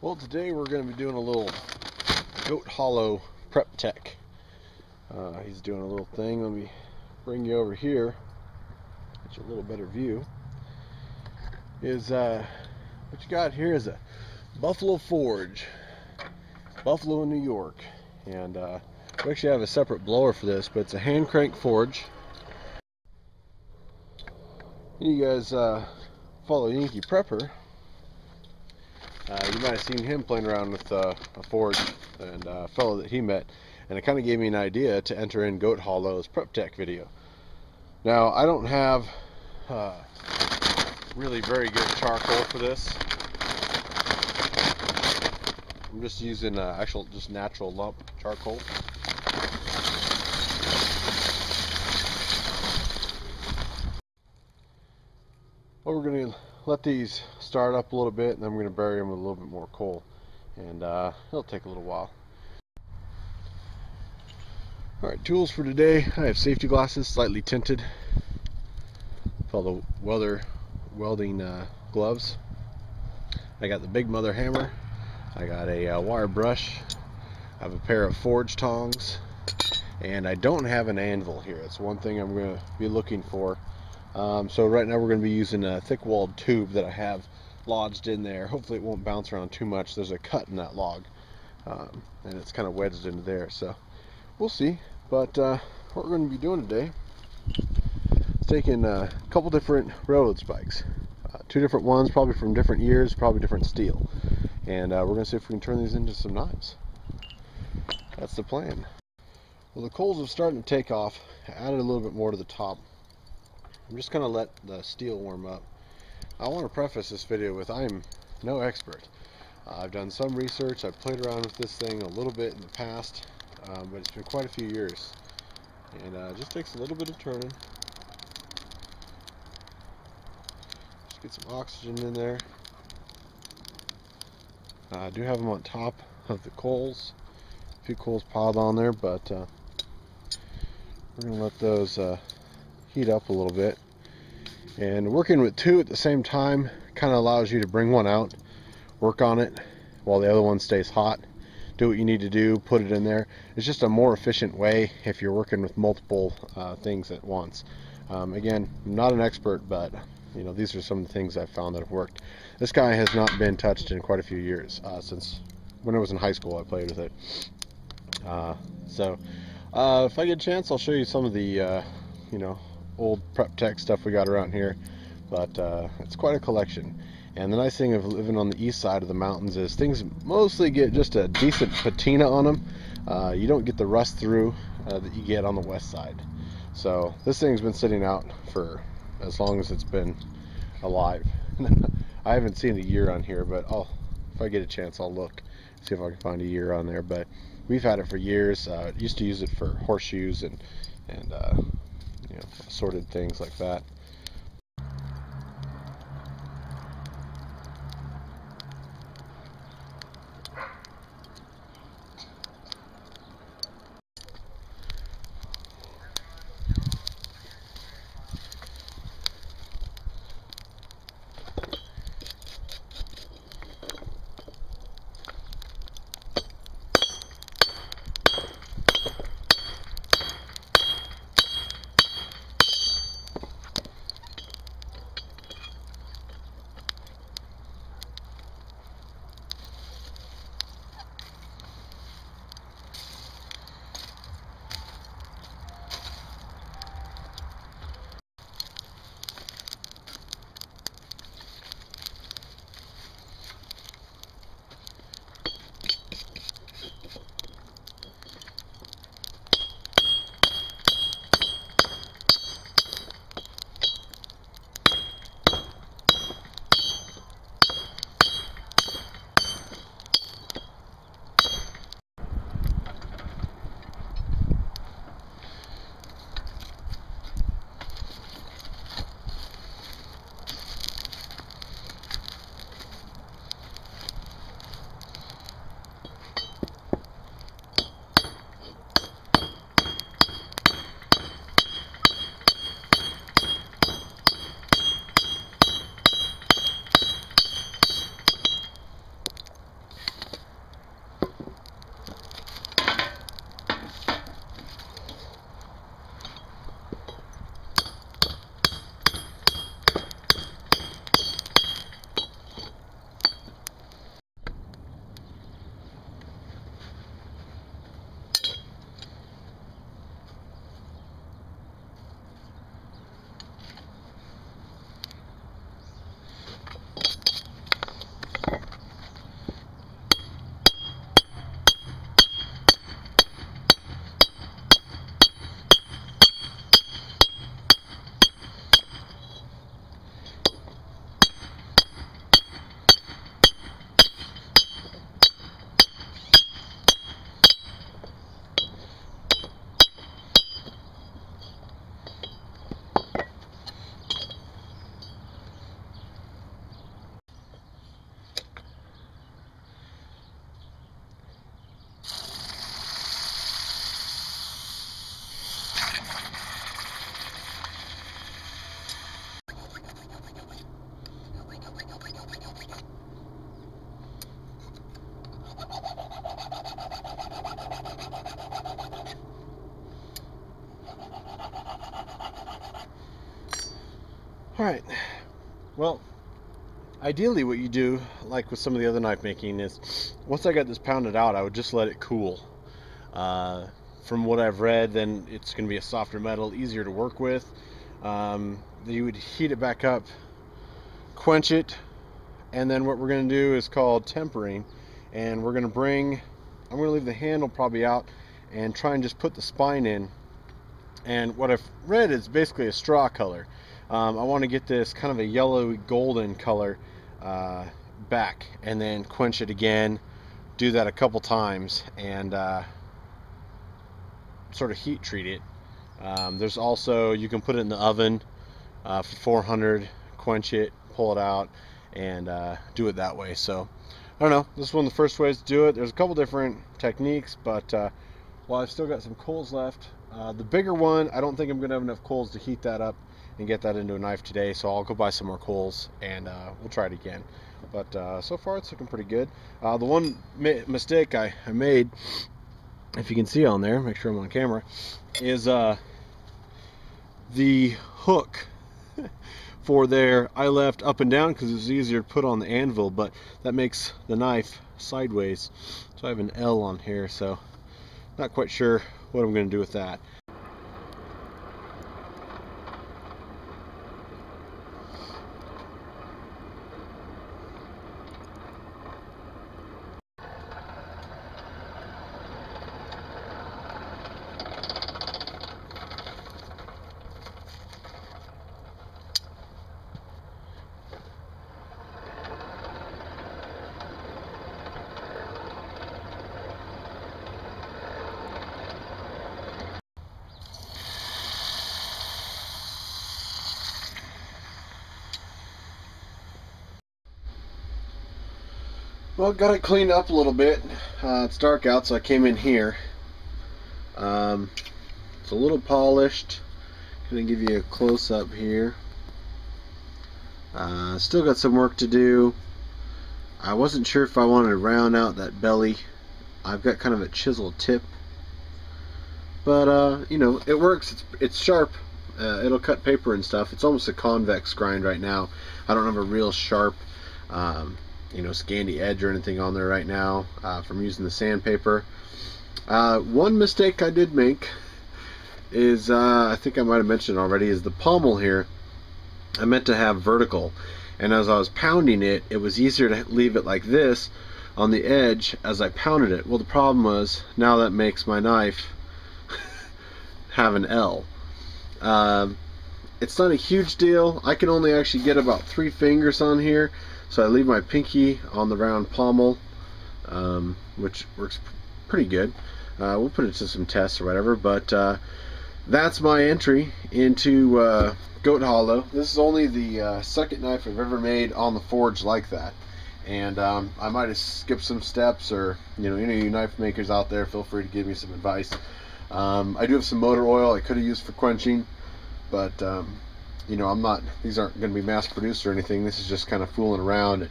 Well, today we're going to be doing a little Goathollow prep tech. He's doing a little thing. Let me bring you over here, get you a little better view. What you got here is a Buffalo forge, Buffalo in New York, and we actually have a separate blower for this, but it's a hand crank forge. You guys follow Yankee Prepper. You might have seen him playing around with a forge and a fellow that he met, and it kind of gave me an idea to enter in Goathollow's prep tech video. Now, I don't have really very good charcoal for this. I'm just using just natural lump charcoal. Well, we're going to let these start up a little bit, and then we're going to bury them with a little bit more coal, and it'll take a little while. Alright, tools for today. I have safety glasses, slightly tinted, fellow welding gloves. I got the big mother hammer. I got a wire brush. I have a pair of forge tongs, and I don't have an anvil here. It's one thing I'm going to be looking for. So right now we're going to be using a thick-walled tube that I have lodged in there. Hopefully it won't bounce around too much. There's a cut in that log, and it's kind of wedged into there. So we'll see. But what we're going to be doing today is taking a couple different railroad spikes. Two different ones, probably from different years, probably different steel. And we're going to see if we can turn these into some knives. That's the plan. Well, the coals are starting to take off. I added a little bit more to the top. I'm just going to let the steel warm up. I want to preface this video with I'm no expert. I've done some research. I've played around with this thing a little bit in the past, but it's been quite a few years. And it just takes a little bit of turning. Just get some oxygen in there. I do have them on top of the coals. A few coals piled on there, but we're going to let those heat up a little bit. And working with two at the same time kind of allows you to bring one out, work on it while the other one stays hot, do what you need to do, put it in there. It's just a more efficient way if you're working with multiple things at once. Again, I'm not an expert, but you know, these are some of the things I've found that have worked. This guy has not been touched in quite a few years. Since when I was in high school I played with it. If I get a chance, I'll show you some of the you know, old prep tech stuff we got around here, but it's quite a collection. And the nice thing of living on the east side of the mountains is things mostly get just a decent patina on them. You don't get the rust through that you get on the west side. So this thing's been sitting out for as long as it's been alive. I haven't seen a year on here, but if I get a chance, I'll look, see if I can find a year on there. But we've had it for years. Used to use it for horseshoes and you know, assorted things like that. Alright, well, ideally what you do, like with some of the other knife making, is once I got this pounded out, I would just let it cool. From what I've read, then it's going to be a softer metal, easier to work with. You would heat it back up, quench it, and then what we're going to do is called tempering. And we're going to I'm going to leave the handle probably out and try and just put the spine in. And what I've read is basically a straw color. I want to get this kind of a yellowy golden color back, and then quench it again, do that a couple times, and sort of heat treat it. There's also, you can put it in the oven for 400, quench it, pull it out, and do it that way. So I don't know, this is one of the first ways to do it. There's a couple different techniques, but while I've still got some coals left, the bigger one, I don't think I'm gonna have enough coals to heat that up and get that into a knife today, so I'll go buy some more coals and we'll try it again. But so far it's looking pretty good. The one mistake I made, if you can see on there, make sure I'm on camera, is the hook for there I left up and down because it was easier to put on the anvil, but that makes the knife sideways, so I have an L on here, so not quite sure what I'm going to do with that. Well, got it cleaned up a little bit. It's dark out, so I came in here. It's a little polished. Gonna give you a close-up here. Still got some work to do. I wasn't sure if I wanted to round out that belly. I've got kind of a chiseled tip, but you know, it works. It's sharp. It'll cut paper and stuff. It's almost a convex grind right now. I don't have a real sharp you know, Scandi edge or anything on there right now from using the sandpaper. One mistake I did make is, I think I might have mentioned already, is the pommel here. I meant to have vertical, and as I was pounding it, it was easier to leave it like this on the edge as I pounded it. Well, the problem was, now that makes my knife have an L. It's not a huge deal. I can only actually get about 3 fingers on here, so I leave my pinky on the round pommel, which works pretty good. We'll put it to some tests or whatever, but that's my entry into Goathollow. This is only the second knife I've ever made on the forge like that, and I might have skipped some steps, or you know, any of you knife makers out there, feel free to give me some advice. I do have some motor oil I could have used for quenching, but you know, these aren't going to be mass produced or anything. This is just kind of fooling around and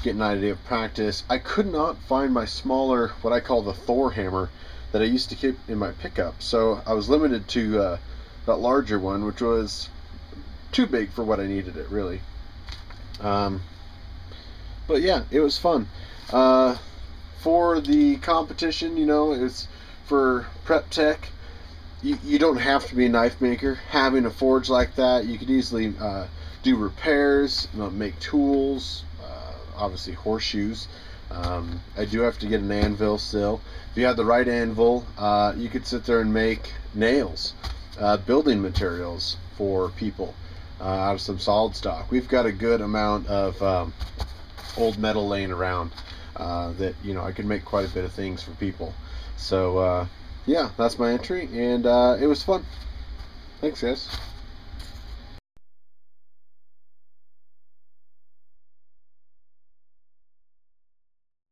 getting an idea of practice. I could not find my smaller, what I call the Thor hammer, that I used to keep in my pickup, so I was limited to that larger one, which was too big for what I needed it, really. But yeah, it was fun. For the competition, you know, it's for prep tech. You don't have to be a knife maker. Having a forge like that, you could easily do repairs, make tools, obviously horseshoes. I do have to get an anvil still. If you had the right anvil, you could sit there and make nails, building materials for people out of some solid stock. We've got a good amount of old metal laying around that, you know, I could make quite a bit of things for people. So yeah, that's my entry, and it was fun. Thanks, guys.